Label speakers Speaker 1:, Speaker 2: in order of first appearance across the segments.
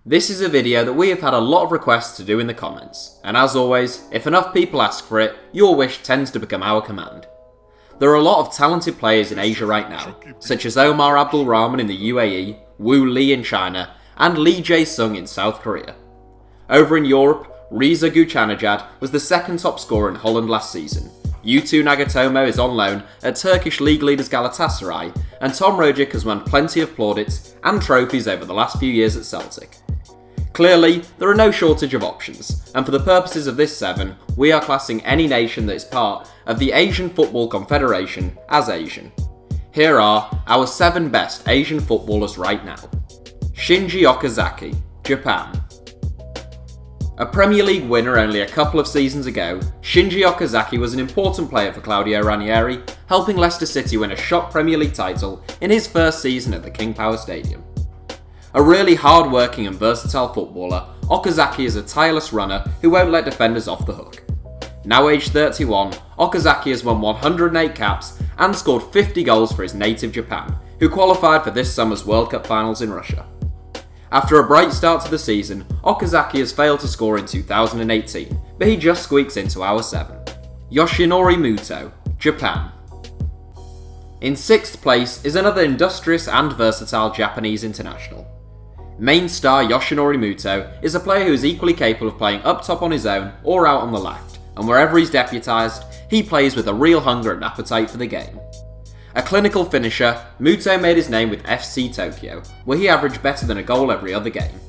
Speaker 1: This is a video that we have had a lot of requests to do in the comments, and as always, if enough people ask for it, your wish tends to become our command. There are a lot of talented players in Asia right now, such as Omar Abdulrahman in the UAE, Wu Li in China, and Lee Jae-sung in South Korea. Over in Europe, Reza Ghoochannejhad was the second top scorer in Holland last season. Yuto Nagatomo is on loan at Turkish league leaders Galatasaray, and Tom Rogic has won plenty of plaudits and trophies over the last few years at Celtic. Clearly, there are no shortage of options, and for the purposes of this 7, we are classing any nation that is part of the Asian Football Confederation as Asian. Here are our 7 best Asian footballers right now. Shinji Okazaki, Japan. A Premier League winner only a couple of seasons ago, Shinji Okazaki was an important player for Claudio Ranieri, helping Leicester City win a shock Premier League title in his first season at the King Power Stadium. A really hard-working and versatile footballer, Okazaki is a tireless runner who won't let defenders off the hook. Now aged 31, Okazaki has won 108 caps and scored 50 goals for his native Japan, who qualified for this summer's World Cup finals in Russia. After a bright start to the season, Okazaki has failed to score in 2018, but he just squeaks into our 7. Yoshinori Muto, Japan. In 6th place is another industrious and versatile Japanese international. Main star Yoshinori Muto is a player who is equally capable of playing up top on his own or out on the left, and wherever he's deputised, he plays with a real hunger and appetite for the game. A clinical finisher, Muto made his name with FC Tokyo, where he averaged better than a goal every other game.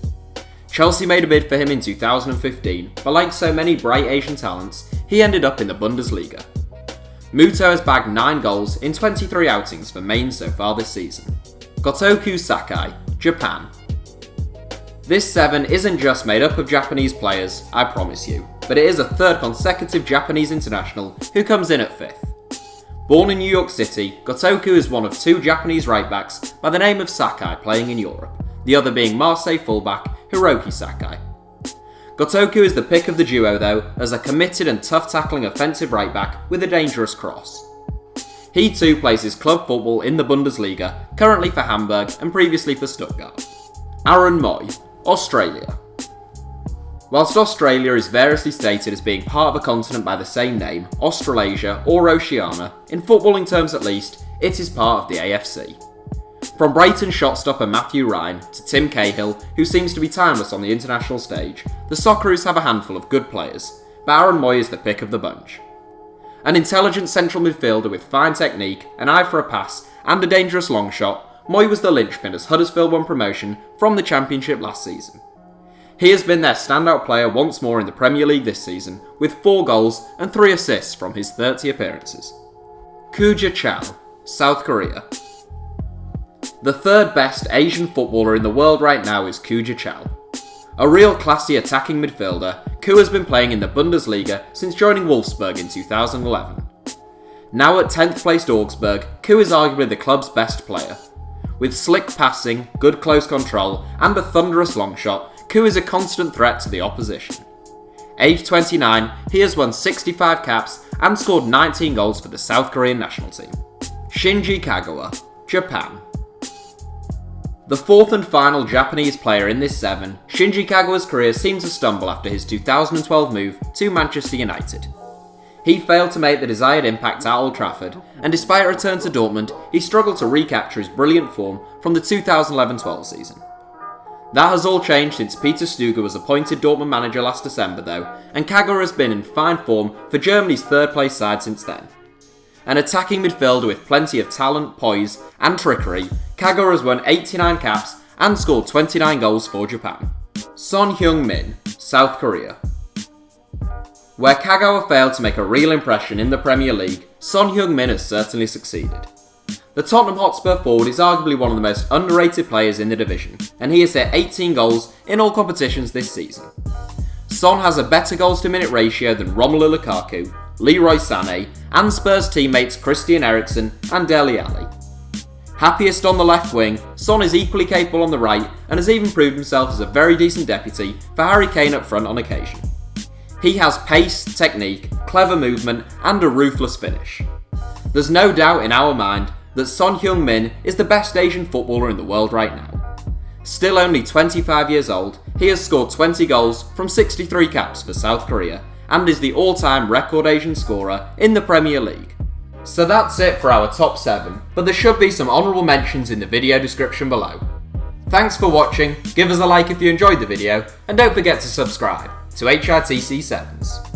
Speaker 1: Chelsea made a bid for him in 2015, but like so many bright Asian talents, he ended up in the Bundesliga. Muto has bagged 9 goals in 23 outings for Mainz so far this season. Gotoku Sakai, Japan. This 7 isn't just made up of Japanese players, I promise you, but it is a 3rd consecutive Japanese international who comes in at 5th. Born in New York City, Gotoku is one of 2 Japanese right-backs by the name of Sakai playing in Europe, the other being Marseille fullback Hiroki Sakai. Gotoku is the pick of the duo though, as a committed and tough-tackling offensive right-back with a dangerous cross. He too plays his club football in the Bundesliga, currently for Hamburg and previously for Stuttgart. Aaron Mooy, Australia. Whilst Australia is variously stated as being part of a continent by the same name, Australasia or Oceania, in footballing terms at least, it is part of the AFC. From Brighton shot-stopper Matthew Ryan to Tim Cahill, who seems to be timeless on the international stage, the Socceroos have a handful of good players, but Aaron Mooy is the pick of the bunch. An intelligent central midfielder with fine technique, an eye for a pass, and a dangerous long shot, Mooy was the linchpin as Huddersfield won promotion from the Championship last season. He has been their standout player once more in the Premier League this season, with 4 goals and 3 assists from his 30 appearances. Koo Ja-cheol, South Korea. The 3rd best Asian footballer in the world right now is Koo Ja-cheol. A real classy attacking midfielder, Koo has been playing in the Bundesliga since joining Wolfsburg in 2011. Now at 10th placed Augsburg, Koo is arguably the club's best player. With slick passing, good close control, and a thunderous long shot, Koo is a constant threat to the opposition. Aged 29, he has won 65 caps and scored 19 goals for the South Korean national team. Shinji Kagawa, Japan. The 4th and final Japanese player in this 7, Shinji Kagawa's career seems to stumble after his 2012 move to Manchester United. He failed to make the desired impact at Old Trafford, and despite a return to Dortmund, he struggled to recapture his brilliant form from the 2011-12 season. That has all changed since Peter Stöger was appointed Dortmund manager last December though, and Kagawa has been in fine form for Germany's 3rd place side since then. An attacking midfielder with plenty of talent, poise, and trickery, Kagawa has won 89 caps and scored 29 goals for Japan. Son Heung-min, South Korea. Where Kagawa failed to make a real impression in the Premier League, Son Heung-min has certainly succeeded. The Tottenham Hotspur forward is arguably one of the most underrated players in the division, and he has hit 18 goals in all competitions this season. Son has a better goals to minute ratio than Romelu Lukaku, Leroy Sané, and Spurs teammates Christian Eriksen and Dele Alli. Happiest on the left wing, Son is equally capable on the right and has even proved himself as a very decent deputy for Harry Kane up front on occasion. He has pace, technique, clever movement, and a ruthless finish. There's no doubt in our mind that Son Heung-min is the best Asian footballer in the world right now. Still only 25 years old, he has scored 20 goals from 63 caps for South Korea and is the all-time record Asian scorer in the Premier League. So that's it for our top 7, but there should be some honourable mentions in the video description below. Thanks for watching, give us a like if you enjoyed the video, and don't forget to subscribe to HITC Sevens.